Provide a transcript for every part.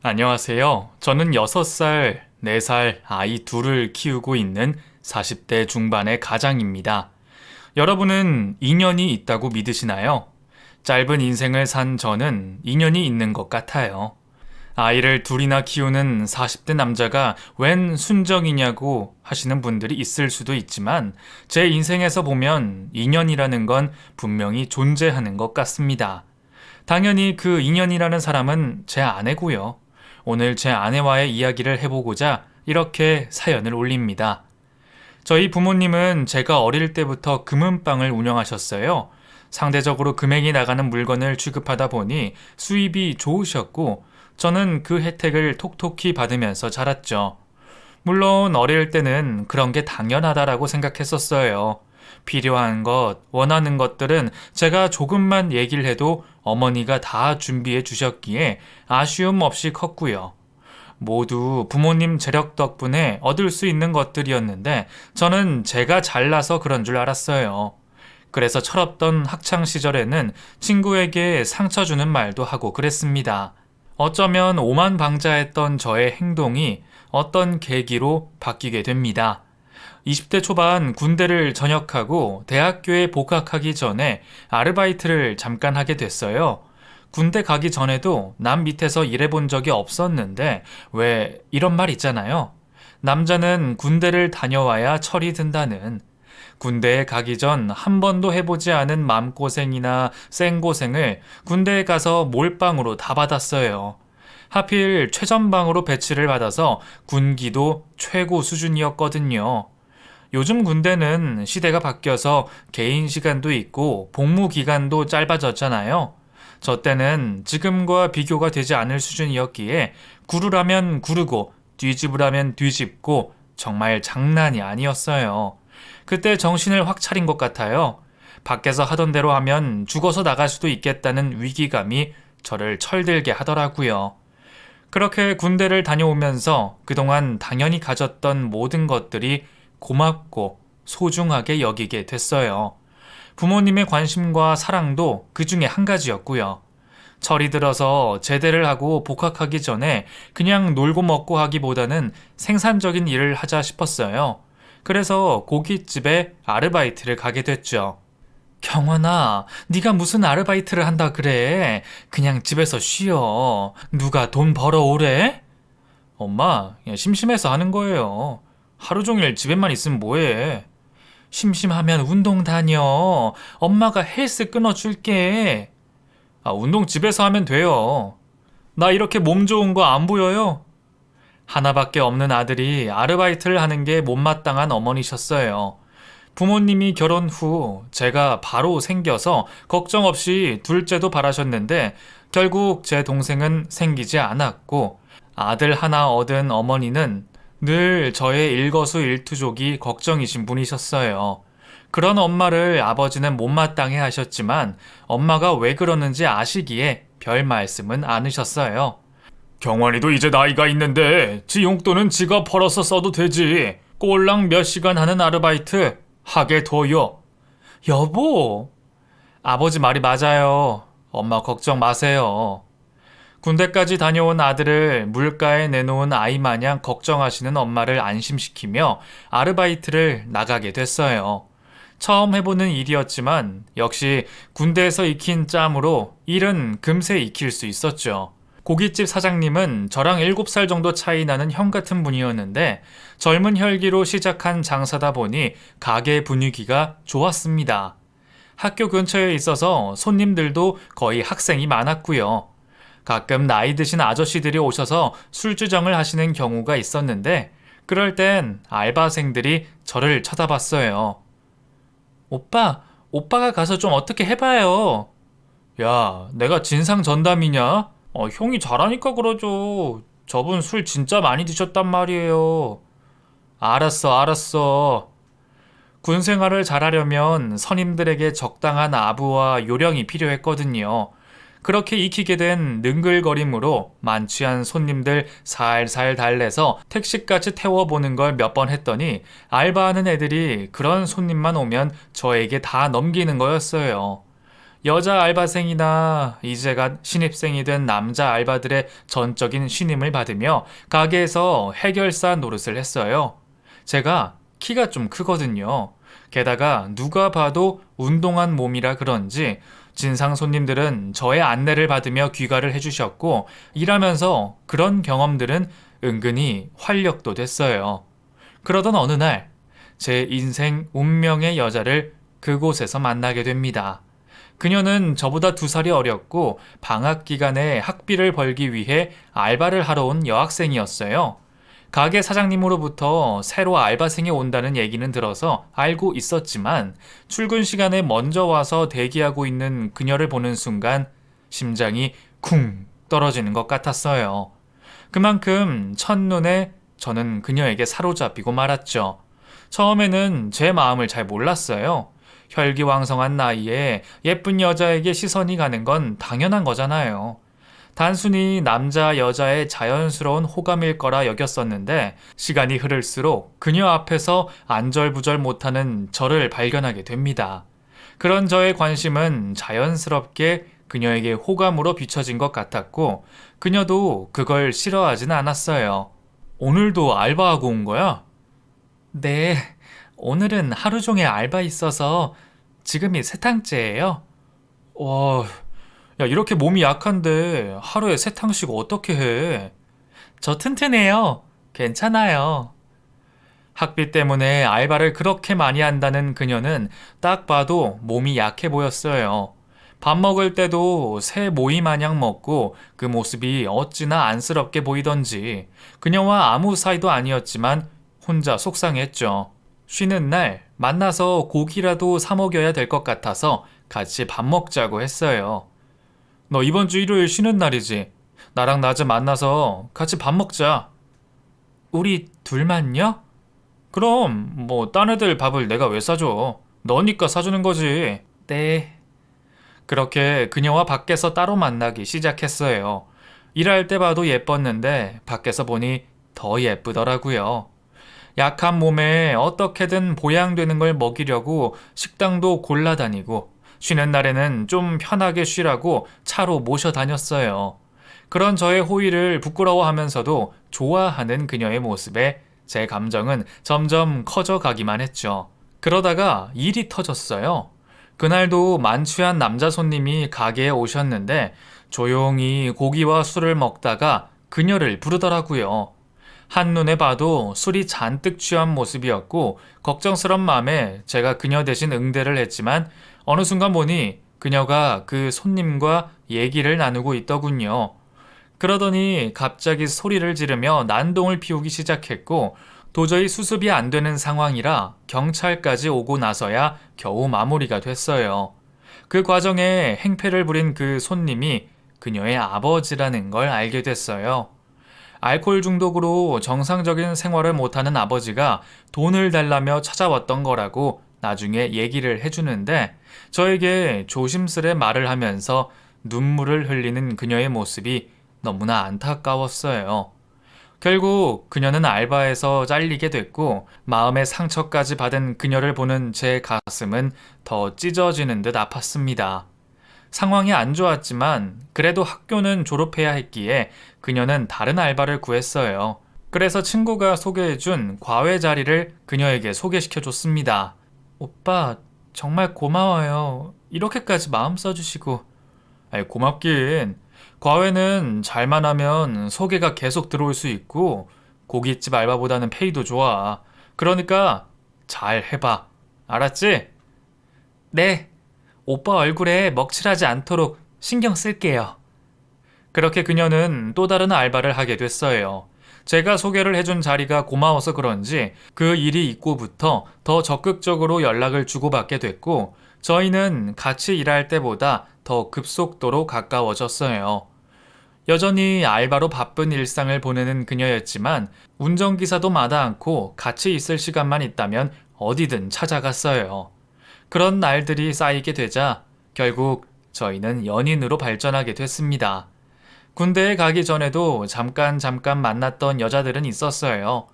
안녕하세요. 저는 6살, 4살 아이 둘을 키우고 있는 40대 중반의 가장입니다. 여러분은 인연이 있다고 믿으시나요? 짧은 인생을 산 저는 인연이 있는 것 같아요. 아이를 둘이나 키우는 40대 남자가 웬 순정이냐고 하시는 분들이 있을 수도 있지만 제 인생에서 보면 인연이라는 건 분명히 존재하는 것 같습니다. 당연히 그 인연이라는 사람은 제 아내고요. 오늘 제 아내와의 이야기를 해보고자 이렇게 사연을 올립니다. 저희 부모님은 제가 어릴 때부터 금은방을 운영하셨어요. 상대적으로 금액이 나가는 물건을 취급하다 보니 수입이 좋으셨고 저는 그 혜택을 톡톡히 받으면서 자랐죠. 물론 어릴 때는 그런 게 당연하다라고 생각했었어요. 필요한 것, 원하는 것들은 제가 조금만 얘기를 해도 어머니가 다 준비해 주셨기에 아쉬움 없이 컸고요. 모두 부모님 재력 덕분에 얻을 수 있는 것들이었는데 저는 제가 잘나서 그런 줄 알았어요. 그래서 철없던 학창 시절에는 친구에게 상처 주는 말도 하고 그랬습니다. 어쩌면 오만방자했던 저의 행동이 어떤 계기로 바뀌게 됩니다. 20대 초반 군대를 전역하고 대학교에 복학하기 전에 아르바이트를 잠깐 하게 됐어요. 군대 가기 전에도 남 밑에서 일해본 적이 없었는데 왜 이런 말 있잖아요. 남자는 군대를 다녀와야 철이 든다는. 군대에 가기 전 한 번도 해보지 않은 마음고생이나 생고생을 군대에 가서 몰빵으로 다 받았어요. 하필 최전방으로 배치를 받아서 군기도 최고 수준이었거든요. 요즘 군대는 시대가 바뀌어서 개인 시간도 있고 복무 기간도 짧아졌잖아요. 저 때는 지금과 비교가 되지 않을 수준이었기에 구르라면 구르고 뒤집으라면 뒤집고 정말 장난이 아니었어요. 그때 정신을 확 차린 것 같아요. 밖에서 하던 대로 하면 죽어서 나갈 수도 있겠다는 위기감이 저를 철들게 하더라고요. 그렇게 군대를 다녀오면서 그동안 당연히 가졌던 모든 것들이 고맙고 소중하게 여기게 됐어요. 부모님의 관심과 사랑도 그 중에 한 가지였고요. 철이 들어서 제대를 하고 복학하기 전에 그냥 놀고 먹고 하기보다는 생산적인 일을 하자 싶었어요. 그래서 고깃집에 아르바이트를 가게 됐죠. 경원아, 네가 무슨 아르바이트를 한다 그래? 그냥 집에서 쉬어. 누가 돈 벌어오래? 엄마, 그냥 심심해서 하는 거예요. 하루 종일 집에만 있으면 뭐해? 심심하면 운동 다녀. 엄마가 헬스 끊어줄게. 운동 집에서 하면 돼요. 나 이렇게 몸 좋은 거 안 보여요? 하나밖에 없는 아들이 아르바이트를 하는 게 못마땅한 어머니셨어요. 부모님이 결혼 후 제가 바로 생겨서 걱정 없이 둘째도 바라셨는데 결국 제 동생은 생기지 않았고 아들 하나 얻은 어머니는 늘 저의 일거수일투족이 걱정이신 분이셨어요. 그런 엄마를 아버지는 못마땅해 하셨지만 엄마가 왜 그러는지 아시기에 별 말씀은 않으셨어요. 경환이도 이제 나이가 있는데 지 용돈은 지가 벌어서 써도 되지. 꼴랑 몇 시간 하는 아르바이트 하게 둬요. 여보, 아버지 말이 맞아요. 엄마 걱정 마세요. 군대까지 다녀온 아들을 물가에 내놓은 아이 마냥 걱정하시는 엄마를 안심시키며 아르바이트를 나가게 됐어요. 처음 해보는 일이었지만 역시 군대에서 익힌 짬으로 일은 금세 익힐 수 있었죠. 고깃집 사장님은 저랑 7살 정도 차이 나는 형 같은 분이었는데 젊은 혈기로 시작한 장사다 보니 가게 분위기가 좋았습니다. 학교 근처에 있어서 손님들도 거의 학생이 많았고요. 가끔 나이 드신 아저씨들이 오셔서 술주정을 하시는 경우가 있었는데 그럴 땐 알바생들이 저를 쳐다봤어요. 오빠가 가서 좀 어떻게 해봐요. 야, 내가 진상 전담이냐? 형이 잘하니까 그러죠. 저분 술 진짜 많이 드셨단 말이에요. 알았어. 군 생활을 잘하려면 선임들에게 적당한 아부와 요령이 필요했거든요. 그렇게 익히게 된 능글거림으로 만취한 손님들 살살 달래서 택시까지 태워보는 걸 몇 번 했더니 알바하는 애들이 그런 손님만 오면 저에게 다 넘기는 거였어요. 여자 알바생이나 이제가 신입생이 된 남자 알바들의 전적인 신임을 받으며 가게에서 해결사 노릇을 했어요. 제가 키가 좀 크거든요. 게다가 누가 봐도 운동한 몸이라 그런지 진상 손님들은 저의 안내를 받으며 귀가를 해주셨고 일하면서 그런 경험들은 은근히 활력도 됐어요. 그러던 어느 날 제 인생 운명의 여자를 그곳에서 만나게 됩니다. 그녀는 저보다 2살이 어렸고 방학 기간에 학비를 벌기 위해 알바를 하러 온 여학생이었어요. 가게 사장님으로부터 새로 알바생이 온다는 얘기는 들어서 알고 있었지만 출근 시간에 먼저 와서 대기하고 있는 그녀를 보는 순간 심장이 쿵 떨어지는 것 같았어요. 그만큼 첫눈에 저는 그녀에게 사로잡히고 말았죠. 처음에는 제 마음을 잘 몰랐어요. 혈기왕성한 나이에 예쁜 여자에게 시선이 가는 건 당연한 거잖아요. 단순히 남자 여자의 자연스러운 호감일 거라 여겼었는데 시간이 흐를수록 그녀 앞에서 안절부절 못하는 저를 발견하게 됩니다. 그런 저의 관심은 자연스럽게 그녀에게 호감으로 비춰진 것 같았고 그녀도 그걸 싫어하진 않았어요. 오늘도 알바하고 온 거야? 네, 오늘은 하루 종일 알바 있어서 지금이 세 탕째예요. 와, 야, 이렇게 몸이 약한데 하루에 3탕씩 어떻게 해? 저 튼튼해요. 괜찮아요. 학비 때문에 알바를 그렇게 많이 한다는 그녀는 딱 봐도 몸이 약해 보였어요. 밥 먹을 때도 새 모이 마냥 먹고 그 모습이 어찌나 안쓰럽게 보이던지 그녀와 아무 사이도 아니었지만 혼자 속상했죠. 쉬는 날 만나서 고기라도 사 먹여야 될 것 같아서 같이 밥 먹자고 했어요. 너 이번 주 일요일 쉬는 날이지? 나랑 낮에 만나서 같이 밥 먹자. 우리 둘만요? 그럼 뭐 딴 애들 밥을 내가 왜 사줘? 너니까 사주는 거지. 네. 그렇게 그녀와 밖에서 따로 만나기 시작했어요. 일할 때 봐도 예뻤는데 밖에서 보니 더 예쁘더라고요. 약한 몸에 어떻게든 보양되는 걸 먹이려고 식당도 골라다니고 쉬는 날에는 좀 편하게 쉬라고 차로 모셔 다녔어요. 그런 저의 호의를 부끄러워하면서도 좋아하는 그녀의 모습에 제 감정은 점점 커져 가기만 했죠. 그러다가 일이 터졌어요. 그날도 만취한 남자 손님이 가게에 오셨는데 조용히 고기와 술을 먹다가 그녀를 부르더라고요. 한눈에 봐도 술이 잔뜩 취한 모습이었고 걱정스런 마음에 제가 그녀 대신 응대를 했지만 어느 순간 보니 그녀가 그 손님과 얘기를 나누고 있더군요. 그러더니 갑자기 소리를 지르며 난동을 피우기 시작했고 도저히 수습이 안 되는 상황이라 경찰까지 오고 나서야 겨우 마무리가 됐어요. 그 과정에 행패를 부린 그 손님이 그녀의 아버지라는 걸 알게 됐어요. 알코올 중독으로 정상적인 생활을 못하는 아버지가 돈을 달라며 찾아왔던 거라고 나중에 얘기를 해주는데 저에게 조심스레 말을 하면서 눈물을 흘리는 그녀의 모습이 너무나 안타까웠어요. 결국 그녀는 알바에서 잘리게 됐고 마음의 상처까지 받은 그녀를 보는 제 가슴은 더 찢어지는 듯 아팠습니다. 상황이 안 좋았지만 그래도 학교는 졸업해야 했기에 그녀는 다른 알바를 구했어요. 그래서 친구가 소개해준 과외 자리를 그녀에게 소개시켜줬습니다. 오빠, 정말 고마워요. 이렇게까지 마음 써주시고. 아이, 고맙긴. 과외는 잘만 하면 소개가 계속 들어올 수 있고 고깃집 알바보다는 페이도 좋아. 그러니까 잘 해봐. 알았지? 네. 오빠 얼굴에 먹칠하지 않도록 신경 쓸게요. 그렇게 그녀는 또 다른 알바를 하게 됐어요. 제가 소개를 해준 자리가 고마워서 그런지 그 일이 있고부터 더 적극적으로 연락을 주고받게 됐고 저희는 같이 일할 때보다 더 급속도로 가까워졌어요. 여전히 알바로 바쁜 일상을 보내는 그녀였지만 운전기사도 마다 않고 같이 있을 시간만 있다면 어디든 찾아갔어요. 그런 날들이 쌓이게 되자 결국 저희는 연인으로 발전하게 됐습니다. 군대에 가기 전에도 잠깐 만났던 여자들은 있었어요.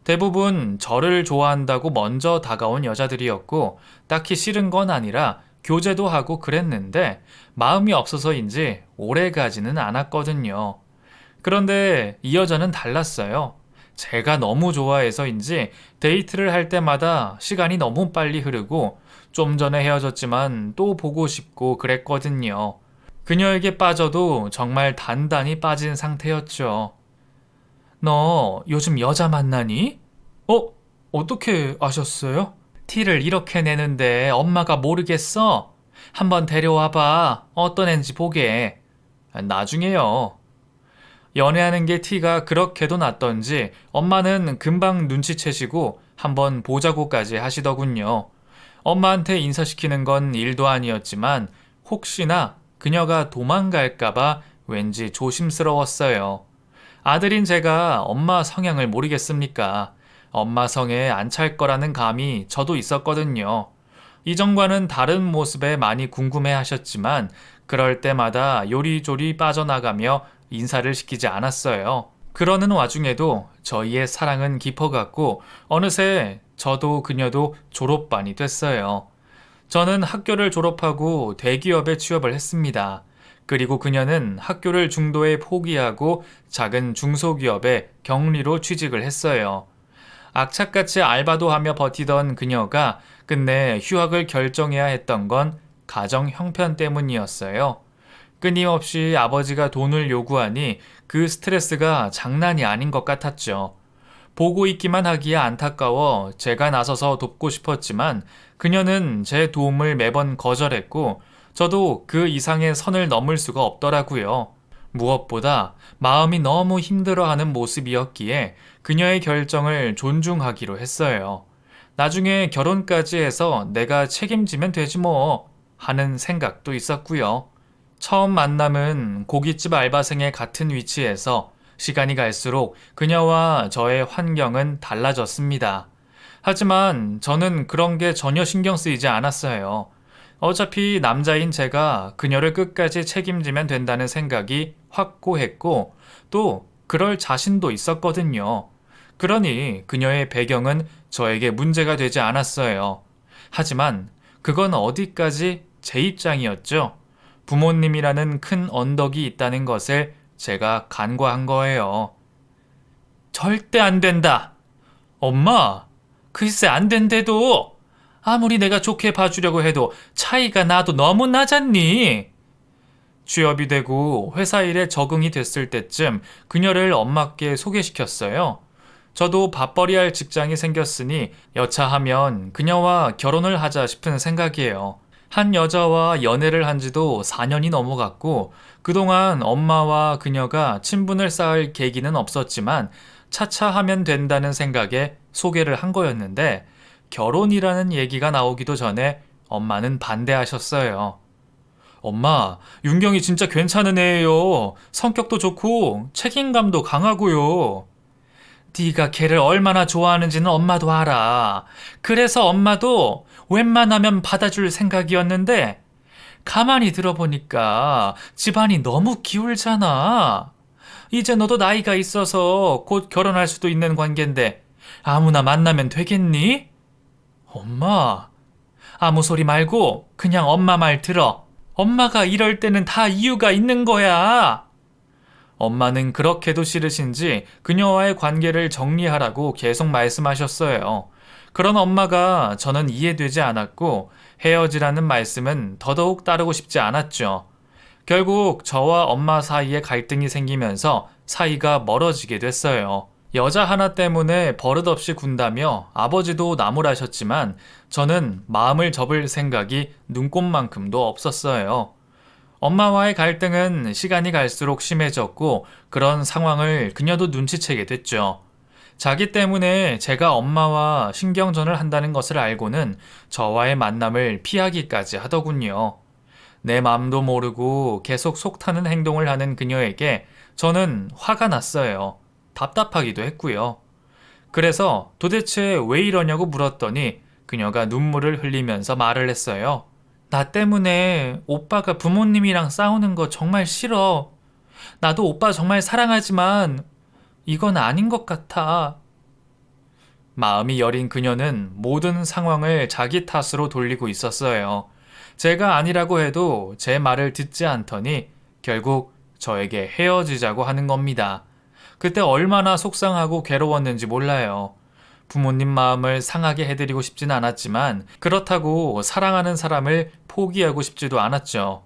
대부분 저를 좋아한다고 먼저 다가온 여자들이었고 딱히 싫은 건 아니라 교제도 하고 그랬는데 마음이 없어서인지 오래 가지는 않았거든요. 그런데 이 여자는 달랐어요. 제가 너무 좋아해서인지 데이트를 할 때마다 시간이 너무 빨리 흐르고 좀 전에 헤어졌지만 또 보고 싶고 그랬거든요. 그녀에게 빠져도 정말 단단히 빠진 상태였죠. 너 요즘 여자 만나니? 어떻게 아셨어요? 티를 이렇게 내는데 엄마가 모르겠어? 한번 데려와봐. 어떤 앤지 보게. 나중에요. 연애하는 게 티가 그렇게도 났던지 엄마는 금방 눈치채시고 한번 보자고까지 하시더군요. 엄마한테 인사시키는 건 일도 아니었지만 혹시나 그녀가 도망갈까봐 왠지 조심스러웠어요. 아들인 제가 엄마 성향을 모르겠습니까? 엄마 성에 안 찰 거라는 감이 저도 있었거든요. 이전과는 다른 모습에 많이 궁금해 하셨지만 그럴 때마다 요리조리 빠져나가며 인사를 시키지 않았어요. 그러는 와중에도 저희의 사랑은 깊어갔고 어느새 저도 그녀도 졸업반이 됐어요. 저는 학교를 졸업하고 대기업에 취업을 했습니다. 그리고 그녀는 학교를 중도에 포기하고 작은 중소기업에 격리로 취직을 했어요. 악착같이 알바도 하며 버티던 그녀가 끝내 휴학을 결정해야 했던 건 가정 형편 때문이었어요. 끊임없이 아버지가 돈을 요구하니 그 스트레스가 장난이 아닌 것 같았죠. 보고 있기만 하기에 안타까워 제가 나서서 돕고 싶었지만 그녀는 제 도움을 매번 거절했고 저도 그 이상의 선을 넘을 수가 없더라고요. 무엇보다 마음이 너무 힘들어하는 모습이었기에 그녀의 결정을 존중하기로 했어요. 나중에 결혼까지 해서 내가 책임지면 되지 뭐 하는 생각도 있었고요. 처음 만남은 고깃집 알바생의 같은 위치에서 시간이 갈수록 그녀와 저의 환경은 달라졌습니다. 하지만 저는 그런 게 전혀 신경 쓰이지 않았어요. 어차피 남자인 제가 그녀를 끝까지 책임지면 된다는 생각이 확고했고 또 그럴 자신도 있었거든요. 그러니 그녀의 배경은 저에게 문제가 되지 않았어요. 하지만 그건 어디까지 제 입장이었죠. 부모님이라는 큰 언덕이 있다는 것을 제가 간과한 거예요. 절대 안 된다. 엄마, 글쎄 안 된대도 아무리 내가 좋게 봐주려고 해도 차이가 나도 너무 나잖니. 취업이 되고 회사 일에 적응이 됐을 때쯤 그녀를 엄마께 소개시켰어요. 저도 밥벌이할 직장이 생겼으니 여차하면 그녀와 결혼을 하자 싶은 생각이에요. 한 여자와 연애를 한 지도 4년이 넘어갔고 그동안 엄마와 그녀가 친분을 쌓을 계기는 없었지만 차차 하면 된다는 생각에 소개를 한 거였는데 결혼이라는 얘기가 나오기도 전에 엄마는 반대하셨어요. 엄마, 윤경이 진짜 괜찮은 애예요. 성격도 좋고 책임감도 강하고요. 네가 걔를 얼마나 좋아하는지는 엄마도 알아. 그래서 엄마도 웬만하면 받아줄 생각이었는데 가만히 들어보니까 집안이 너무 기울잖아. 이제 너도 나이가 있어서 곧 결혼할 수도 있는 관계인데 아무나 만나면 되겠니? 엄마, 아무 소리 말고 그냥 엄마 말 들어. 엄마가 이럴 때는 다 이유가 있는 거야. 엄마는 그렇게도 싫으신지 그녀와의 관계를 정리하라고 계속 말씀하셨어요. 그런 엄마가 저는 이해되지 않았고 헤어지라는 말씀은 더더욱 따르고 싶지 않았죠. 결국 저와 엄마 사이에 갈등이 생기면서 사이가 멀어지게 됐어요. 여자 하나 때문에 버릇없이 군다며 아버지도 나무라셨지만 저는 마음을 접을 생각이 눈꼽만큼도 없었어요. 엄마와의 갈등은 시간이 갈수록 심해졌고 그런 상황을 그녀도 눈치채게 됐죠. 자기 때문에 제가 엄마와 신경전을 한다는 것을 알고는 저와의 만남을 피하기까지 하더군요. 내 마음도 모르고 계속 속타는 행동을 하는 그녀에게 저는 화가 났어요. 답답하기도 했고요. 그래서 도대체 왜 이러냐고 물었더니 그녀가 눈물을 흘리면서 말을 했어요. 나 때문에 오빠가 부모님이랑 싸우는 거 정말 싫어. 나도 오빠 정말 사랑하지만 이건 아닌 것 같아. 마음이 여린 그녀는 모든 상황을 자기 탓으로 돌리고 있었어요. 제가 아니라고 해도 제 말을 듣지 않더니 결국 저에게 헤어지자고 하는 겁니다. 그때 얼마나 속상하고 괴로웠는지 몰라요. 부모님 마음을 상하게 해드리고 싶진 않았지만 그렇다고 사랑하는 사람을 포기하고 싶지도 않았죠.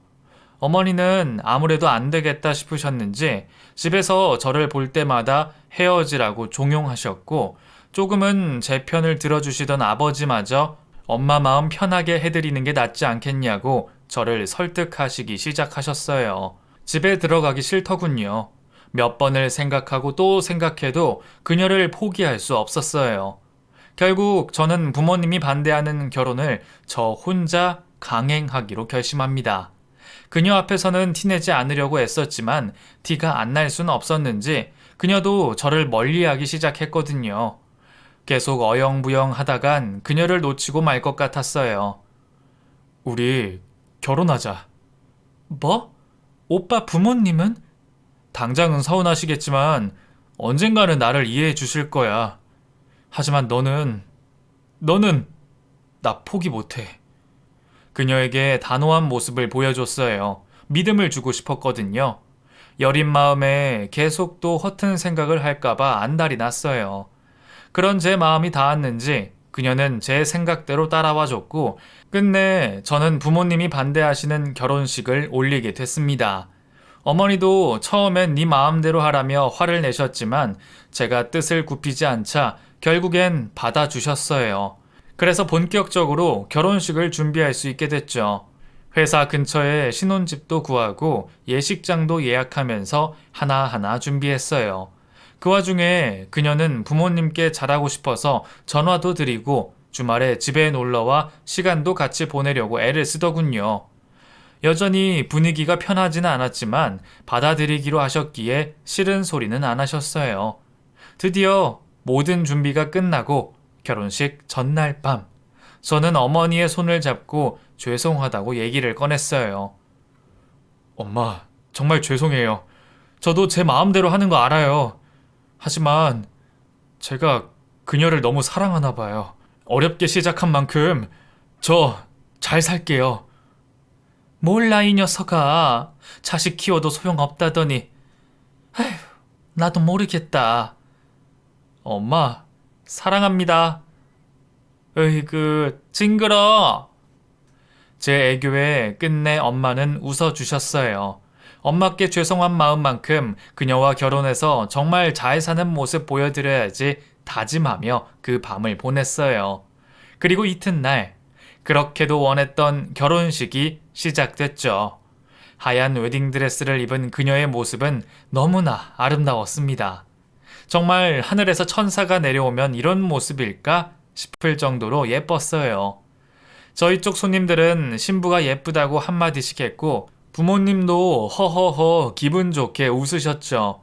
어머니는 아무래도 안 되겠다 싶으셨는지 집에서 저를 볼 때마다 헤어지라고 종용하셨고 조금은 제 편을 들어주시던 아버지마저 엄마 마음 편하게 해드리는 게 낫지 않겠냐고 저를 설득하시기 시작하셨어요. 집에 들어가기 싫더군요. 몇 번을 생각하고 또 생각해도 그녀를 포기할 수 없었어요. 결국 저는 부모님이 반대하는 결혼을 저 혼자 강행하기로 결심합니다. 그녀 앞에서는 티내지 않으려고 애썼지만 티가 안 날 순 없었는지 그녀도 저를 멀리하기 시작했거든요. 계속 어영부영 하다간 그녀를 놓치고 말 것 같았어요. 우리 결혼하자. 뭐? 오빠 부모님은? 당장은 서운하시겠지만 언젠가는 나를 이해해 주실 거야. 하지만 너는 나 포기 못해. 그녀에게 단호한 모습을 보여줬어요. 믿음을 주고 싶었거든요. 여린 마음에 계속 또 허튼 생각을 할까봐 안달이 났어요. 그런 제 마음이 닿았는지 그녀는 제 생각대로 따라와 줬고 끝내 저는 부모님이 반대하시는 결혼식을 올리게 됐습니다. 어머니도 처음엔 네 마음대로 하라며 화를 내셨지만 제가 뜻을 굽히지 않자 결국엔 받아주셨어요. 그래서 본격적으로 결혼식을 준비할 수 있게 됐죠. 회사 근처에 신혼집도 구하고 예식장도 예약하면서 하나하나 준비했어요. 그 와중에 그녀는 부모님께 잘하고 싶어서 전화도 드리고 주말에 집에 놀러와 시간도 같이 보내려고 애를 쓰더군요. 여전히 분위기가 편하지는 않았지만 받아들이기로 하셨기에 싫은 소리는 안 하셨어요. 드디어 모든 준비가 끝나고 결혼식 전날 밤, 저는 어머니의 손을 잡고 죄송하다고 얘기를 꺼냈어요. 엄마, 정말 죄송해요. 저도 제 마음대로 하는 거 알아요. 하지만 제가 그녀를 너무 사랑하나 봐요. 어렵게 시작한 만큼 저 잘 살게요. 몰라 이 녀석아. 자식 키워도 소용없다더니. 아휴, 나도 모르겠다. 엄마, 사랑합니다. 으이그, 징그러. 제 애교에 끝내 엄마는 웃어주셨어요. 엄마께 죄송한 마음만큼 그녀와 결혼해서 정말 잘 사는 모습 보여드려야지 다짐하며 그 밤을 보냈어요. 그리고 이튿날, 그렇게도 원했던 결혼식이 시작됐죠. 하얀 웨딩드레스를 입은 그녀의 모습은 너무나 아름다웠습니다. 정말 하늘에서 천사가 내려오면 이런 모습일까 싶을 정도로 예뻤어요. 저희 쪽 손님들은 신부가 예쁘다고 한마디씩 했고 부모님도 허허허 기분 좋게 웃으셨죠.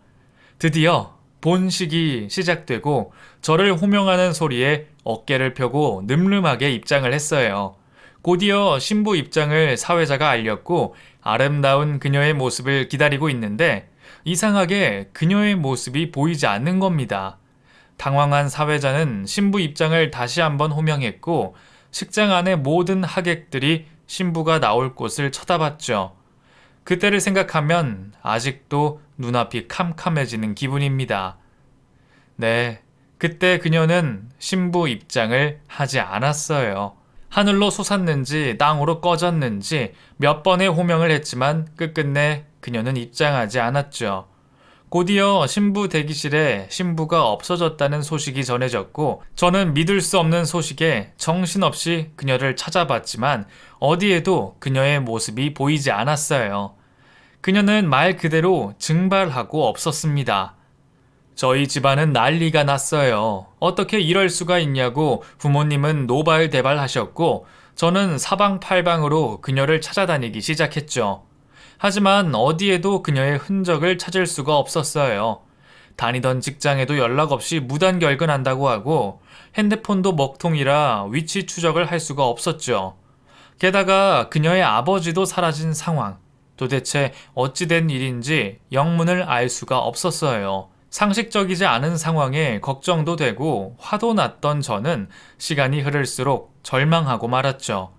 드디어 본식이 시작되고 저를 호명하는 소리에 어깨를 펴고 늠름하게 입장을 했어요. 곧이어 신부 입장을 사회자가 알렸고 아름다운 그녀의 모습을 기다리고 있는데 이상하게 그녀의 모습이 보이지 않는 겁니다. 당황한 사회자는 신부 입장을 다시 한번 호명했고 식장 안의 모든 하객들이 신부가 나올 곳을 쳐다봤죠. 그때를 생각하면 아직도 눈앞이 캄캄해지는 기분입니다. 네, 그때 그녀는 신부 입장을 하지 않았어요. 하늘로 솟았는지 땅으로 꺼졌는지 몇 번의 호명을 했지만 끝끝내 그녀는 입장하지 않았죠. 곧이어 신부 대기실에 신부가 없어졌다는 소식이 전해졌고 저는 믿을 수 없는 소식에 정신없이 그녀를 찾아봤지만 어디에도 그녀의 모습이 보이지 않았어요. 그녀는 말 그대로 증발하고 없었습니다. 저희 집안은 난리가 났어요. 어떻게 이럴 수가 있냐고 부모님은 노발대발하셨고 저는 사방팔방으로 그녀를 찾아다니기 시작했죠. 하지만 어디에도 그녀의 흔적을 찾을 수가 없었어요. 다니던 직장에도 연락 없이 무단결근한다고 하고 핸드폰도 먹통이라 위치 추적을 할 수가 없었죠. 게다가 그녀의 아버지도 사라진 상황. 도대체 어찌된 일인지 영문을 알 수가 없었어요. 상식적이지 않은 상황에 걱정도 되고 화도 났던 저는 시간이 흐를수록 절망하고 말았죠.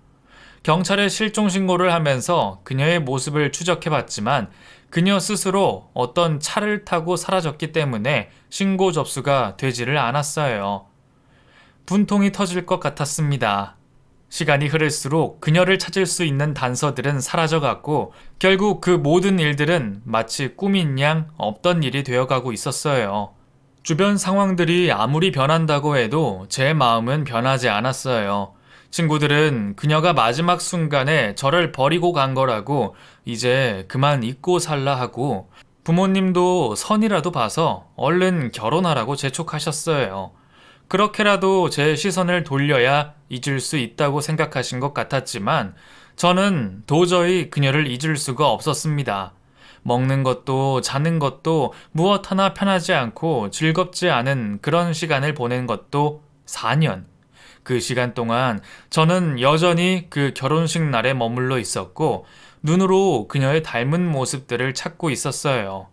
경찰에 실종 신고를 하면서 그녀의 모습을 추적해봤지만 그녀 스스로 어떤 차를 타고 사라졌기 때문에 신고 접수가 되지를 않았어요. 분통이 터질 것 같았습니다. 시간이 흐를수록 그녀를 찾을 수 있는 단서들은 사라져갔고 결국 그 모든 일들은 마치 꿈인 양 없던 일이 되어가고 있었어요. 주변 상황들이 아무리 변한다고 해도 제 마음은 변하지 않았어요. 친구들은 그녀가 마지막 순간에 저를 버리고 간 거라고 이제 그만 잊고 살라 하고 부모님도 선이라도 봐서 얼른 결혼하라고 재촉하셨어요. 그렇게라도 제 시선을 돌려야 잊을 수 있다고 생각하신 것 같았지만 저는 도저히 그녀를 잊을 수가 없었습니다. 먹는 것도 자는 것도 무엇 하나 편하지 않고 즐겁지 않은 그런 시간을 보낸 것도 4년. 그 시간 동안 저는 여전히 그 결혼식 날에 머물러 있었고 눈으로 그녀의 닮은 모습들을 찾고 있었어요.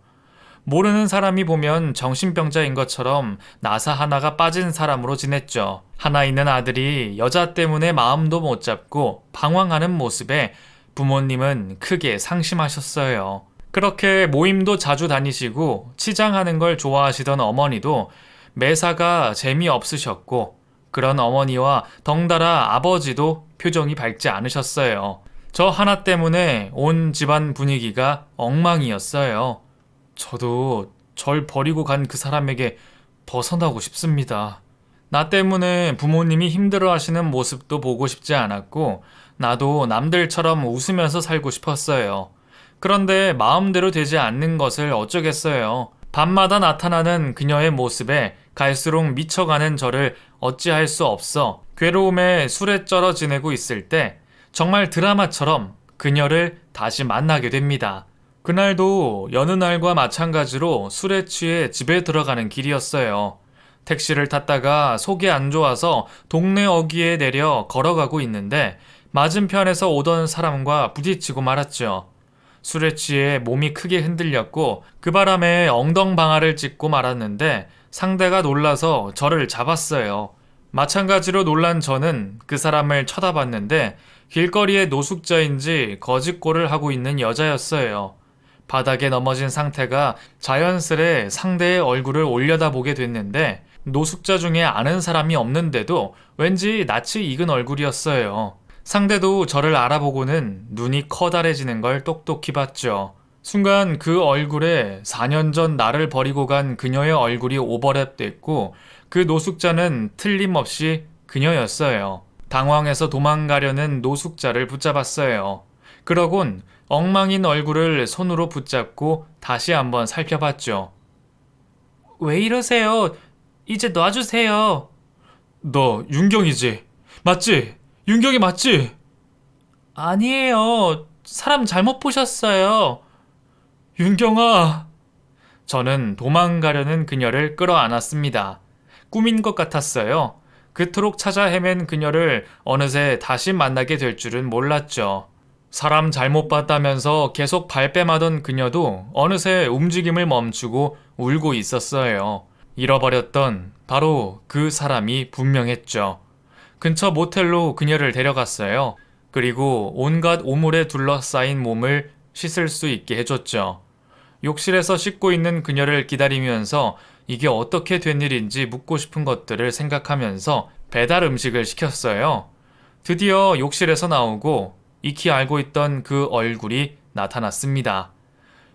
모르는 사람이 보면 정신병자인 것처럼 나사 하나가 빠진 사람으로 지냈죠. 하나 있는 아들이 여자 때문에 마음도 못 잡고 방황하는 모습에 부모님은 크게 상심하셨어요. 그렇게 모임도 자주 다니시고 치장하는 걸 좋아하시던 어머니도 매사가 재미없으셨고 그런 어머니와 덩달아 아버지도 표정이 밝지 않으셨어요. 저 하나 때문에 온 집안 분위기가 엉망이었어요. 저도 절 버리고 간 그 사람에게 벗어나고 싶습니다. 나 때문에 부모님이 힘들어하시는 모습도 보고 싶지 않았고 나도 남들처럼 웃으면서 살고 싶었어요. 그런데 마음대로 되지 않는 것을 어쩌겠어요. 밤마다 나타나는 그녀의 모습에 갈수록 미쳐가는 저를 어찌할 수 없어 괴로움에 술에 쩔어 지내고 있을 때 정말 드라마처럼 그녀를 다시 만나게 됩니다. 그날도 여느 날과 마찬가지로 술에 취해 집에 들어가는 길이었어요. 택시를 탔다가 속이 안 좋아서 동네 어귀에 내려 걸어가고 있는데 맞은편에서 오던 사람과 부딪히고 말았죠. 술에 취해 몸이 크게 흔들렸고 그 바람에 엉덩방아를 찢고 말았는데 상대가 놀라서 저를 잡았어요. 마찬가지로 놀란 저는 그 사람을 쳐다봤는데 길거리의 노숙자인지 거짓골을 하고 있는 여자였어요. 바닥에 넘어진 상태가 자연스레 상대의 얼굴을 올려다보게 됐는데 노숙자 중에 아는 사람이 없는데도 왠지 낯이 익은 얼굴이었어요. 상대도 저를 알아보고는 눈이 커다래지는 걸 똑똑히 봤죠. 순간 그 얼굴에 4년 전 나를 버리고 간 그녀의 얼굴이 오버랩됐고 그 노숙자는 틀림없이 그녀였어요. 당황해서 도망가려는 노숙자를 붙잡았어요. 그러곤 엉망인 얼굴을 손으로 붙잡고 다시 한번 살펴봤죠. 왜 이러세요? 이제 놔주세요. 너 윤경이지? 맞지? 윤경이 맞지? 아니에요. 사람 잘못 보셨어요. 윤경아. 저는 도망가려는 그녀를 끌어안았습니다. 꿈인 것 같았어요. 그토록 찾아 헤맨 그녀를 어느새 다시 만나게 될 줄은 몰랐죠. 사람 잘못 봤다면서 계속 발뺌하던 그녀도 어느새 움직임을 멈추고 울고 있었어요. 잃어버렸던 바로 그 사람이 분명했죠. 근처 모텔로 그녀를 데려갔어요. 그리고 온갖 오물에 둘러싸인 몸을 씻을 수 있게 해줬죠. 욕실에서 씻고 있는 그녀를 기다리면서 이게 어떻게 된 일인지 묻고 싶은 것들을 생각하면서 배달 음식을 시켰어요. 드디어 욕실에서 나오고 익히 알고 있던 그 얼굴이 나타났습니다.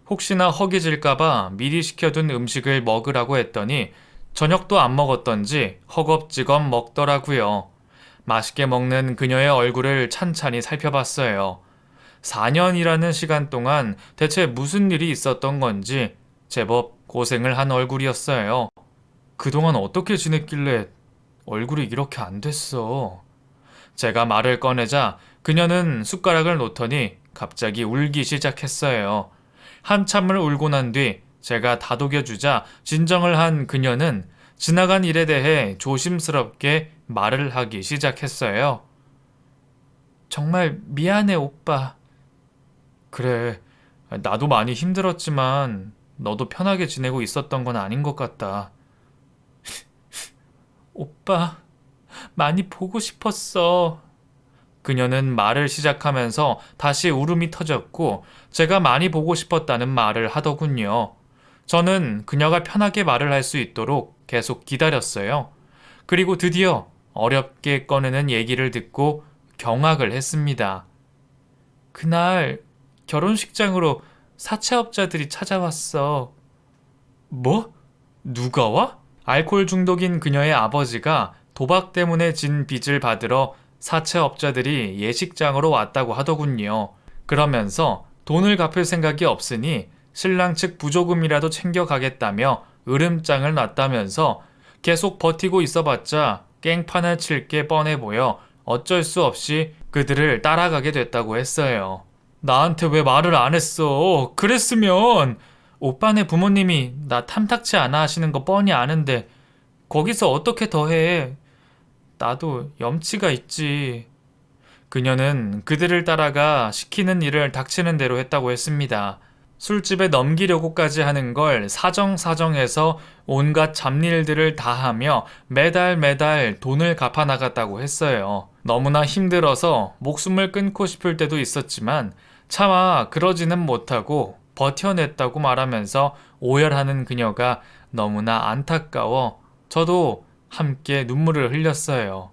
혹시나 허기질까봐 미리 시켜둔 음식을 먹으라고 했더니 저녁도 안 먹었던지 허겁지겁 먹더라고요. 맛있게 먹는 그녀의 얼굴을 찬찬히 살펴봤어요. 4년이라는 시간 동안 대체 무슨 일이 있었던 건지 제법 고생을 한 얼굴이었어요. 그동안 어떻게 지냈길래 얼굴이 이렇게 안 됐어? 제가 말을 꺼내자 그녀는 숟가락을 놓더니 갑자기 울기 시작했어요. 한참을 울고 난 뒤 제가 다독여주자 진정을 한 그녀는 지나간 일에 대해 조심스럽게 말을 하기 시작했어요. 정말 미안해, 오빠. 그래, 나도 많이 힘들었지만 너도 편하게 지내고 있었던 건 아닌 것 같다. 오빠, 많이 보고 싶었어. 그녀는 말을 시작하면서 다시 울음이 터졌고 제가 많이 보고 싶었다는 말을 하더군요. 저는 그녀가 편하게 말을 할 수 있도록 계속 기다렸어요. 그리고 드디어 어렵게 꺼내는 얘기를 듣고 경악을 했습니다. 그날 결혼식장으로 사채업자들이 찾아왔어. 뭐? 누가 와? 알코올 중독인 그녀의 아버지가 도박 때문에 진 빚을 받으러 사채업자들이 예식장으로 왔다고 하더군요. 그러면서 돈을 갚을 생각이 없으니 신랑 측 부조금이라도 챙겨가겠다며 으름장을 놨다면서 계속 버티고 있어봤자 깽판을 칠 게 뻔해 보여 어쩔 수 없이 그들을 따라가게 됐다고 했어요. 나한테 왜 말을 안 했어? 그랬으면 오빠네 부모님이 나 탐탁치 않아 하시는 거 뻔히 아는데 거기서 어떻게 더해? 나도 염치가 있지. 그녀는 그들을 따라가 시키는 일을 닥치는 대로 했다고 했습니다. 술집에 넘기려고까지 하는 걸 사정사정해서 온갖 잡일들을 다 하며 매달 돈을 갚아 나갔다고 했어요. 너무나 힘들어서 목숨을 끊고 싶을 때도 있었지만 차마 그러지는 못하고 버텨냈다고 말하면서 오열하는 그녀가 너무나 안타까워 저도 함께 눈물을 흘렸어요.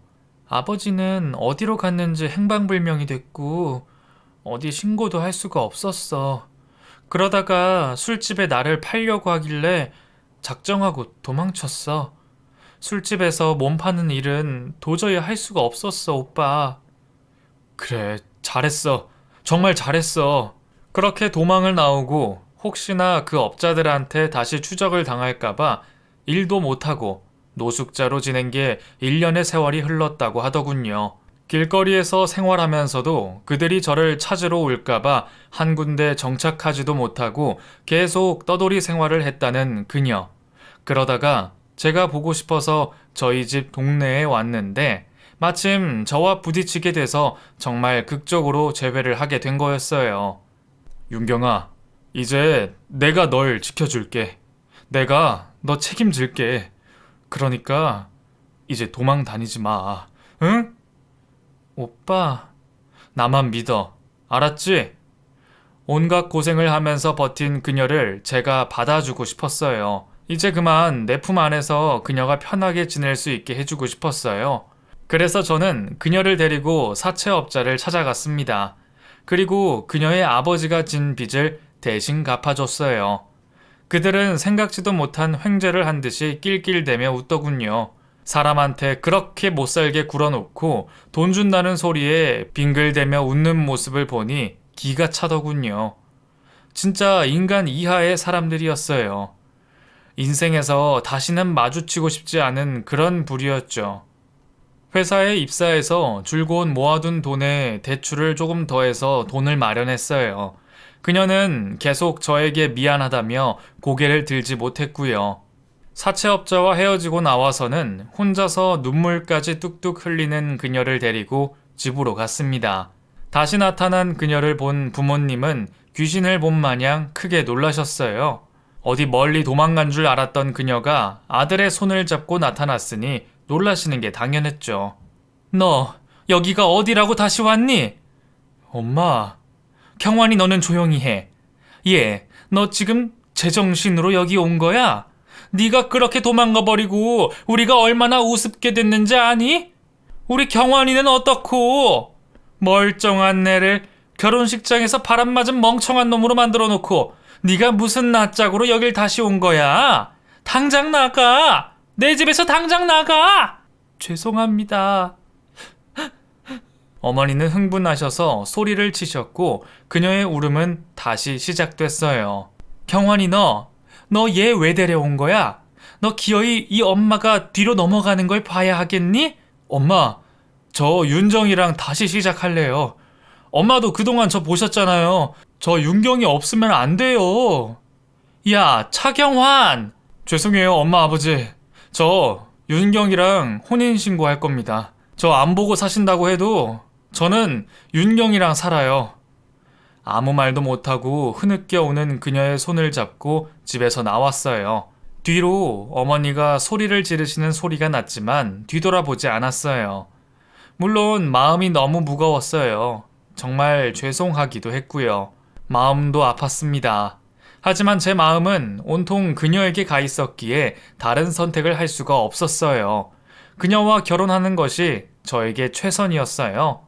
아버지는 어디로 갔는지 행방불명이 됐고 어디 신고도 할 수가 없었어. 그러다가 술집에 나를 팔려고 하길래 작정하고 도망쳤어. 술집에서 몸 파는 일은 도저히 할 수가 없었어, 오빠. 그래, 잘했어. 정말 잘했어. 그렇게 도망을 나오고 혹시나 그 업자들한테 다시 추적을 당할까봐 일도 못하고 노숙자로 지낸 게 1년의 세월이 흘렀다고 하더군요. 길거리에서 생활하면서도 그들이 저를 찾으러 올까봐 한 군데 정착하지도 못하고 계속 떠돌이 생활을 했다는 그녀. 그러다가 제가 보고 싶어서 저희 집 동네에 왔는데 마침 저와 부딪히게 돼서 정말 극적으로 재회를 하게 된 거였어요. 윤경아, 이제 내가 널 지켜줄게. 내가 너 책임질게. 그러니까 이제 도망 다니지 마. 응? 오빠, 나만 믿어. 알았지? 온갖 고생을 하면서 버틴 그녀를 제가 받아주고 싶었어요. 이제 그만 내 품 안에서 그녀가 편하게 지낼 수 있게 해주고 싶었어요. 그래서 저는 그녀를 데리고 사채업자를 찾아갔습니다. 그리고 그녀의 아버지가 진 빚을 대신 갚아줬어요. 그들은 생각지도 못한 횡재를 한 듯이 낄낄대며 웃더군요. 사람한테 그렇게 못살게 굴어놓고 돈 준다는 소리에 빙글대며 웃는 모습을 보니 기가 차더군요. 진짜 인간 이하의 사람들이었어요. 인생에서 다시는 마주치고 싶지 않은 그런 부류였죠. 회사에 입사해서 줄곧 모아둔 돈에 대출을 조금 더해서 돈을 마련했어요. 그녀는 계속 저에게 미안하다며 고개를 들지 못했고요. 사채업자와 헤어지고 나와서는 혼자서 눈물까지 뚝뚝 흘리는 그녀를 데리고 집으로 갔습니다. 다시 나타난 그녀를 본 부모님은 귀신을 본 마냥 크게 놀라셨어요. 어디 멀리 도망간 줄 알았던 그녀가 아들의 손을 잡고 나타났으니 놀라시는 게 당연했죠. 너 여기가 어디라고 다시 왔니? 엄마, 경환이 너는 조용히 해. 얘, 너 지금 제정신으로 여기 온 거야? 네가 그렇게 도망가 버리고 우리가 얼마나 우습게 됐는지 아니? 우리 경환이는 어떻고? 멀쩡한 애를 결혼식장에서 바람 맞은 멍청한 놈으로 만들어 놓고 네가 무슨 낯짝으로 여길 다시 온 거야? 당장 나가! 내 집에서 당장 나가! 죄송합니다. 어머니는 흥분하셔서 소리를 치셨고 그녀의 울음은 다시 시작됐어요. 경환이 너 얘 왜 데려온 거야? 너 기어이 이 엄마가 뒤로 넘어가는 걸 봐야 하겠니? 엄마, 저 윤정이랑 다시 시작할래요. 엄마도 그동안 저 보셨잖아요. 저 윤경이 없으면 안 돼요. 야, 차경환! 죄송해요, 엄마, 아버지. 저 윤경이랑 혼인신고할 겁니다. 저 안 보고 사신다고 해도 저는 윤경이랑 살아요. 아무 말도 못하고 흐느껴 오는 그녀의 손을 잡고 집에서 나왔어요. 뒤로 어머니가 소리를 지르시는 소리가 났지만 뒤돌아보지 않았어요. 물론 마음이 너무 무거웠어요. 정말 죄송하기도 했고요. 마음도 아팠습니다. 하지만 제 마음은 온통 그녀에게 가 있었기에 다른 선택을 할 수가 없었어요. 그녀와 결혼하는 것이 저에게 최선이었어요.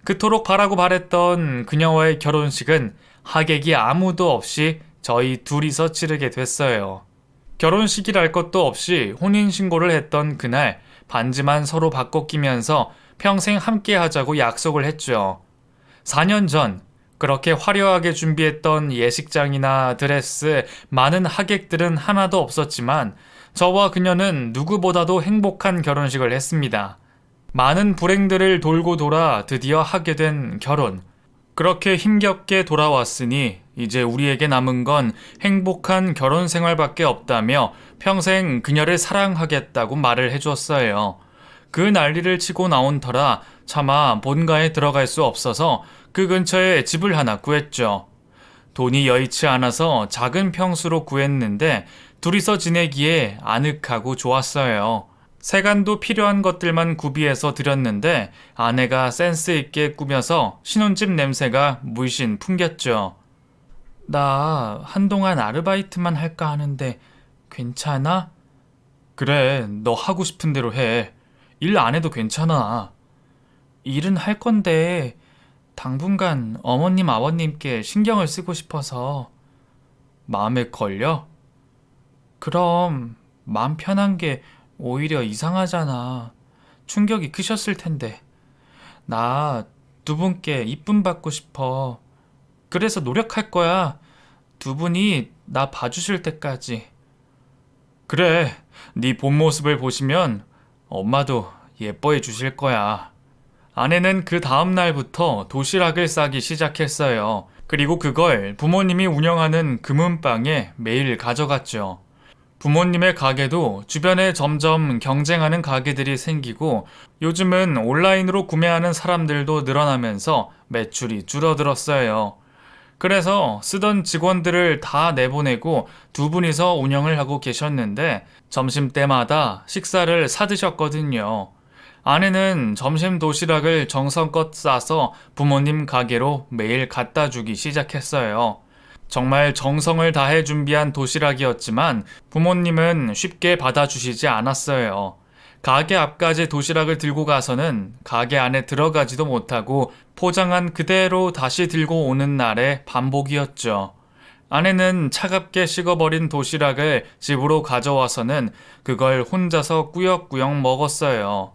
그토록 바라고 바랬던 그녀와의 결혼식은 하객이 아무도 없이 저희 둘이서 치르게 됐어요. 결혼식이랄 것도 없이 혼인신고를 했던 그날 반지만 서로 바꿔 끼면서 평생 함께 하자고 약속을 했죠. 4년 전 그렇게 화려하게 준비했던 예식장이나 드레스, 많은 하객들은 하나도 없었지만 저와 그녀는 누구보다도 행복한 결혼식을 했습니다. 많은 불행들을 돌고 돌아 드디어 하게 된 결혼. 그렇게 힘겹게 돌아왔으니 이제 우리에게 남은 건 행복한 결혼 생활밖에 없다며 평생 그녀를 사랑하겠다고 말을 해줬어요. 그 난리를 치고 나온 터라 차마 본가에 들어갈 수 없어서 그 근처에 집을 하나 구했죠. 돈이 여의치 않아서 작은 평수로 구했는데 둘이서 지내기에 아늑하고 좋았어요. 세간도 필요한 것들만 구비해서 드렸는데 아내가 센스 있게 꾸며서 신혼집 냄새가 물씬 풍겼죠. 나 한동안 아르바이트만 할까 하는데 괜찮아? 그래, 너 하고 싶은 대로 해. 일 안 해도 괜찮아. 일은 할 건데 당분간 어머님 아버님께 신경을 쓰고 싶어서. 마음에 걸려? 그럼 마음 편한 게 오히려 이상하잖아. 충격이 크셨을 텐데. 나 두 분께 이쁨 받고 싶어. 그래서 노력할 거야. 두 분이 나 봐주실 때까지. 그래, 네 본 모습을 보시면 엄마도 예뻐해 주실 거야. 아내는 그 다음 날부터 도시락을 싸기 시작했어요. 그리고 그걸 부모님이 운영하는 금은방에 매일 가져갔죠. 부모님의 가게도 주변에 점점 경쟁하는 가게들이 생기고 요즘은 온라인으로 구매하는 사람들도 늘어나면서 매출이 줄어들었어요. 그래서 쓰던 직원들을 다 내보내고 두 분이서 운영을 하고 계셨는데 점심때마다 식사를 사드셨거든요. 아내는 점심 도시락을 정성껏 싸서 부모님 가게로 매일 갖다 주기 시작했어요. 정말 정성을 다해 준비한 도시락이었지만 부모님은 쉽게 받아주시지 않았어요. 가게 앞까지 도시락을 들고 가서는 가게 안에 들어가지도 못하고 포장한 그대로 다시 들고 오는 날의 반복이었죠. 아내는 차갑게 식어버린 도시락을 집으로 가져와서는 그걸 혼자서 꾸역꾸역 먹었어요.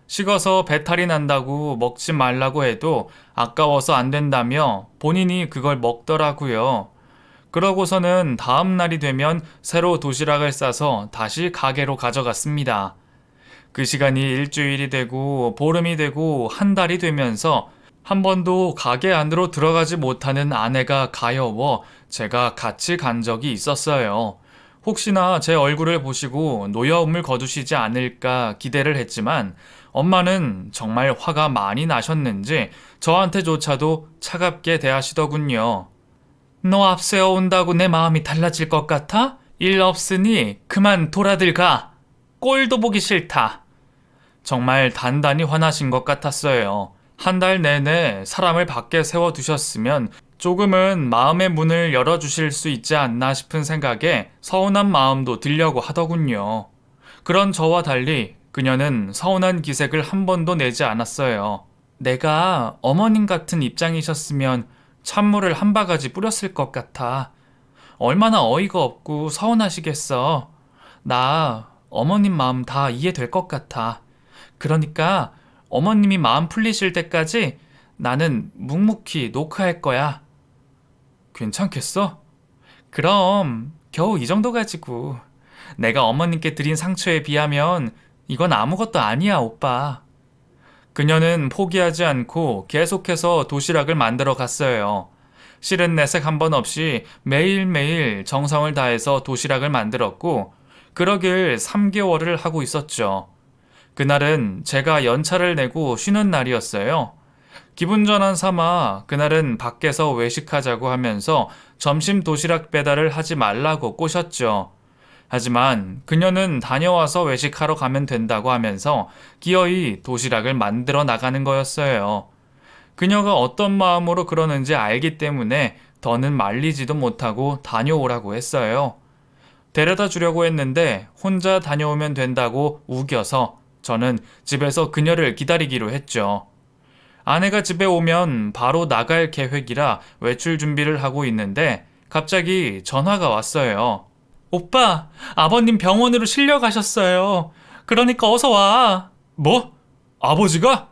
식어서 배탈이 난다고 먹지 말라고 해도 아까워서 안 된다며 본인이 그걸 먹더라고요. 그러고서는 다음 날이 되면 새로 도시락을 싸서 다시 가게로 가져갔습니다. 그 시간이 일주일이 되고 보름이 되고 한 달이 되면서 한 번도 가게 안으로 들어가지 못하는 아내가 가여워 제가 같이 간 적이 있었어요. 혹시나 제 얼굴을 보시고 노여움을 거두시지 않을까 기대를 했지만 엄마는 정말 화가 많이 나셨는지 저한테조차도 차갑게 대하시더군요. 너 앞세워 온다고 내 마음이 달라질 것 같아? 일 없으니 그만 돌아들 가. 꼴도 보기 싫다. 정말 단단히 화나신 것 같았어요. 한 달 내내 사람을 밖에 세워두셨으면 조금은 마음의 문을 열어주실 수 있지 않나 싶은 생각에 서운한 마음도 들려고 하더군요. 그런 저와 달리 그녀는 서운한 기색을 한 번도 내지 않았어요. 내가 어머님 같은 입장이셨으면 찬물을 한 바가지 뿌렸을 것 같아. 얼마나 어이가 없고 서운하시겠어. 나 어머님 마음 다 이해될 것 같아. 그러니까 어머님이 마음 풀리실 때까지 나는 묵묵히 노크할 거야. 괜찮겠어? 그럼 겨우 이 정도 가지고. 내가 어머님께 드린 상처에 비하면 이건 아무것도 아니야, 오빠. 그녀는 포기하지 않고 계속해서 도시락을 만들어 갔어요. 실은 내색 한 번 없이 매일매일 정성을 다해서 도시락을 만들었고 그러길 3개월을 하고 있었죠. 그날은 제가 연차를 내고 쉬는 날이었어요. 기분 전환 삼아 그날은 밖에서 외식하자고 하면서 점심 도시락 배달을 하지 말라고 꼬셨죠. 하지만 그녀는 다녀와서 외식하러 가면 된다고 하면서 기어이 도시락을 만들어 나가는 거였어요. 그녀가 어떤 마음으로 그러는지 알기 때문에 더는 말리지도 못하고 다녀오라고 했어요. 데려다 주려고 했는데 혼자 다녀오면 된다고 우겨서 저는 집에서 그녀를 기다리기로 했죠. 아내가 집에 오면 바로 나갈 계획이라 외출 준비를 하고 있는데 갑자기 전화가 왔어요. 오빠, 아버님 병원으로 실려가셨어요. 그러니까 어서 와. 뭐? 아버지가?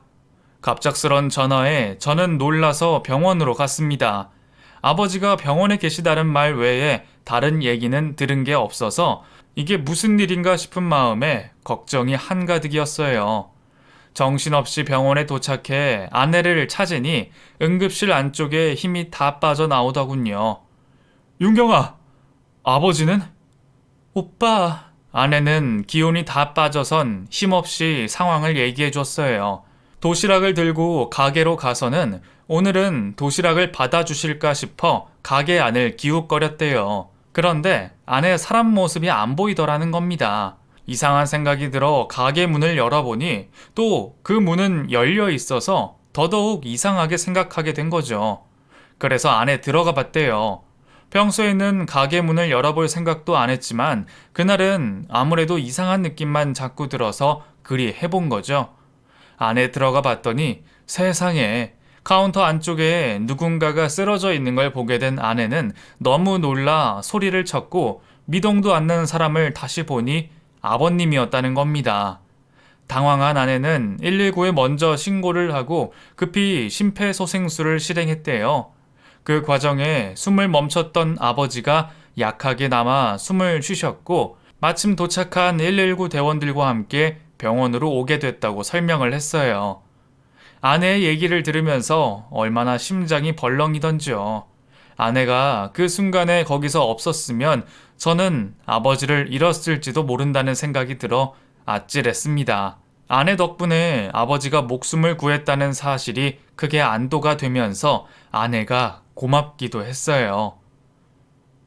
갑작스런 전화에 저는 놀라서 병원으로 갔습니다. 아버지가 병원에 계시다는 말 외에 다른 얘기는 들은 게 없어서 이게 무슨 일인가 싶은 마음에 걱정이 한가득이었어요. 정신없이 병원에 도착해 아내를 찾으니 응급실 안쪽에 힘이 다 빠져나오더군요. 윤경아, 아버지는? 오빠, 아내는 기운이 다 빠져선 힘없이 상황을 얘기해 줬어요. 도시락을 들고 가게로 가서는 오늘은 도시락을 받아주실까 싶어 가게 안을 기웃거렸대요. 그런데 안에 사람 모습이 안 보이더라는 겁니다. 이상한 생각이 들어 가게 문을 열어보니 또 그 문은 열려 있어서 더더욱 이상하게 생각하게 된 거죠. 그래서 안에 들어가 봤대요. 평소에는 가게 문을 열어볼 생각도 안 했지만 그날은 아무래도 이상한 느낌만 자꾸 들어서 그리 해본 거죠. 안에 들어가 봤더니 세상에 카운터 안쪽에 누군가가 쓰러져 있는 걸 보게 된 아내는 너무 놀라 소리를 쳤고 미동도 않는 사람을 다시 보니 아버님이었다는 겁니다. 당황한 아내는 119에 먼저 신고를 하고 급히 심폐소생술을 실행했대요. 그 과정에 숨을 멈췄던 아버지가 약하게나마 숨을 쉬셨고 마침 도착한 119 대원들과 함께 병원으로 오게 됐다고 설명을 했어요. 아내의 얘기를 들으면서 얼마나 심장이 벌렁이던지요. 아내가 그 순간에 거기서 없었으면 저는 아버지를 잃었을지도 모른다는 생각이 들어 아찔했습니다. 아내 덕분에 아버지가 목숨을 구했다는 사실이 크게 안도가 되면서 아내가 고맙기도 했어요.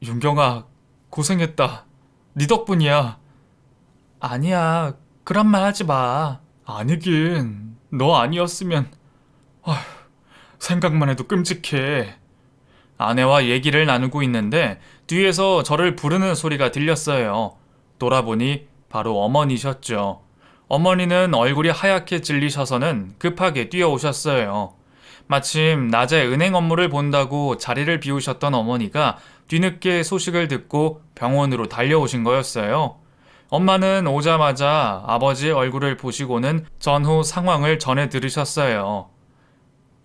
윤경아, 고생했다. 네 덕분이야. 아니야, 그런 말 하지 마. 아니긴, 너 아니었으면... 아휴, 생각만 해도 끔찍해. 아내와 얘기를 나누고 있는데 뒤에서 저를 부르는 소리가 들렸어요. 돌아보니 바로 어머니셨죠. 어머니는 얼굴이 하얗게 질리셔서는 급하게 뛰어오셨어요. 마침 낮에 은행 업무를 본다고 자리를 비우셨던 어머니가 뒤늦게 소식을 듣고 병원으로 달려오신 거였어요. 엄마는 오자마자 아버지의 얼굴을 보시고는 전후 상황을 전해 들으셨어요.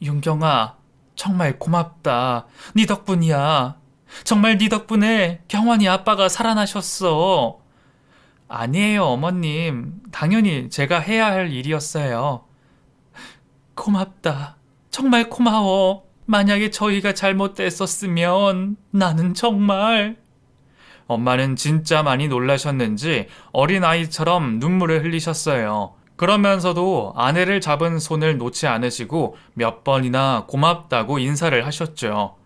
윤경아, 정말 고맙다. 네 덕분이야. 정말 네 덕분에 경환이 아빠가 살아나셨어. 아니에요, 어머님. 당연히 제가 해야 할 일이었어요. 고맙다. 정말 고마워. 만약에 저희가 잘못됐었으면 나는 정말... 엄마는 진짜 많이 놀라셨는지 어린아이처럼 눈물을 흘리셨어요. 그러면서도 아내를 잡은 손을 놓지 않으시고 몇 번이나 고맙다고 인사를 하셨죠.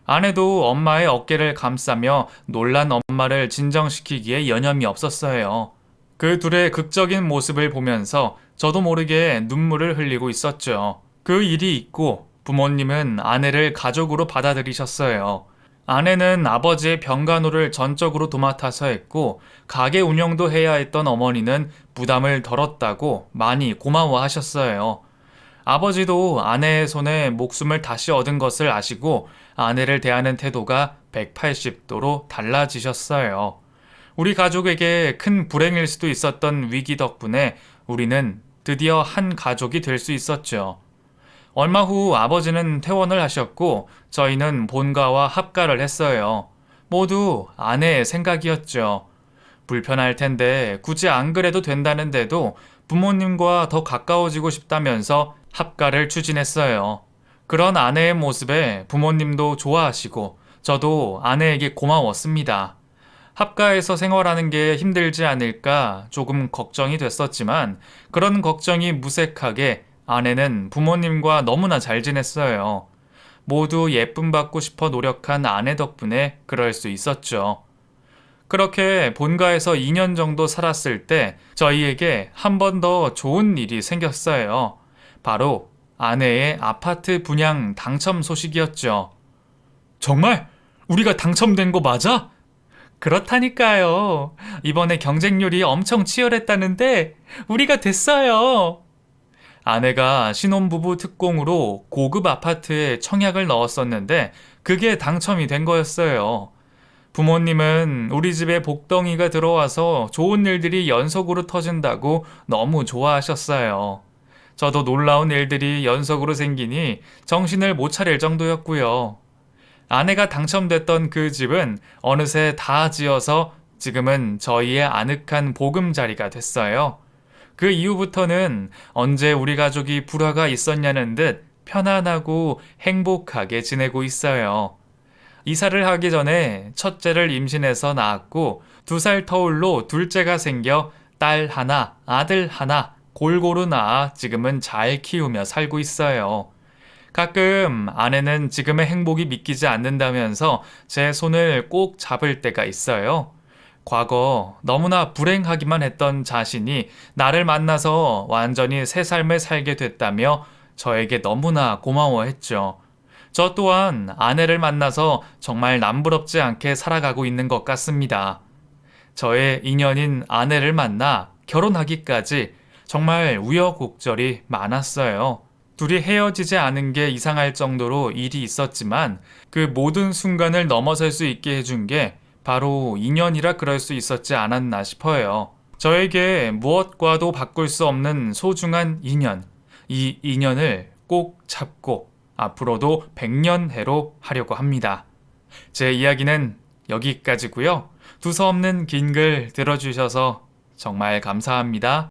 아내도 엄마의 어깨를 감싸며 놀란 엄마를 진정시키기에 여념이 없었어요. 그 둘의 극적인 모습을 보면서 저도 모르게 눈물을 흘리고 있었죠. 그 일이 있고 부모님은 아내를 가족으로 받아들이셨어요. 아내는 아버지의 병간호를 전적으로 도맡아서 했고 가게 운영도 해야 했던 어머니는 부담을 덜었다고 많이 고마워하셨어요. 아버지도 아내의 손에 목숨을 다시 얻은 것을 아시고 아내를 대하는 태도가 180도로 달라지셨어요. 우리 가족에게 큰 불행일 수도 있었던 위기 덕분에 우리는 드디어 한 가족이 될 수 있었죠. 얼마 후 아버지는 퇴원을 하셨고 저희는 본가와 합가를 했어요. 모두 아내의 생각이었죠. 불편할 텐데 굳이 안 그래도 된다는데도 부모님과 더 가까워지고 싶다면서 합가를 추진했어요. 그런 아내의 모습에 부모님도 좋아하시고 저도 아내에게 고마웠습니다. 합가에서 생활하는 게 힘들지 않을까 조금 걱정이 됐었지만 그런 걱정이 무색하게 아내는 부모님과 너무나 잘 지냈어요. 모두 예쁨 받고 싶어 노력한 아내 덕분에 그럴 수 있었죠. 그렇게 본가에서 2년 정도 살았을 때 저희에게 한 번 더 좋은 일이 생겼어요. 바로 아내의 아파트 분양 당첨 소식이었죠. 정말? 우리가 당첨된 거 맞아? 그렇다니까요. 이번에 경쟁률이 엄청 치열했다는데 우리가 됐어요. 아내가 신혼부부 특공으로 고급 아파트에 청약을 넣었었는데 그게 당첨이 된 거였어요. 부모님은 우리 집에 복덩이가 들어와서 좋은 일들이 연속으로 터진다고 너무 좋아하셨어요. 저도 놀라운 일들이 연속으로 생기니 정신을 못 차릴 정도였고요. 아내가 당첨됐던 그 집은 어느새 다 지어서 지금은 저희의 아늑한 보금자리가 됐어요. 그 이후부터는 언제 우리 가족이 불화가 있었냐는 듯 편안하고 행복하게 지내고 있어요. 이사를 하기 전에 첫째를 임신해서 낳았고 2살 터울로 둘째가 생겨 딸 하나, 아들 하나 골고루 낳아 지금은 잘 키우며 살고 있어요. 가끔 아내는 지금의 행복이 믿기지 않는다면서 제 손을 꼭 잡을 때가 있어요. 과거 너무나 불행하기만 했던 자신이 나를 만나서 완전히 새 삶을 살게 됐다며 저에게 너무나 고마워했죠. 저 또한 아내를 만나서 정말 남부럽지 않게 살아가고 있는 것 같습니다. 저의 인연인 아내를 만나 결혼하기까지 정말 우여곡절이 많았어요. 둘이 헤어지지 않은 게 이상할 정도로 일이 있었지만 그 모든 순간을 넘어설 수 있게 해준 게 바로 인연이라 그럴 수 있었지 않았나 싶어요. 저에게 무엇과도 바꿀 수 없는 소중한 인연, 이 인연을 꼭 잡고 앞으로도 100년해로 하려고 합니다. 제 이야기는 여기까지고요. 두서없는 긴 글 들어주셔서 정말 감사합니다.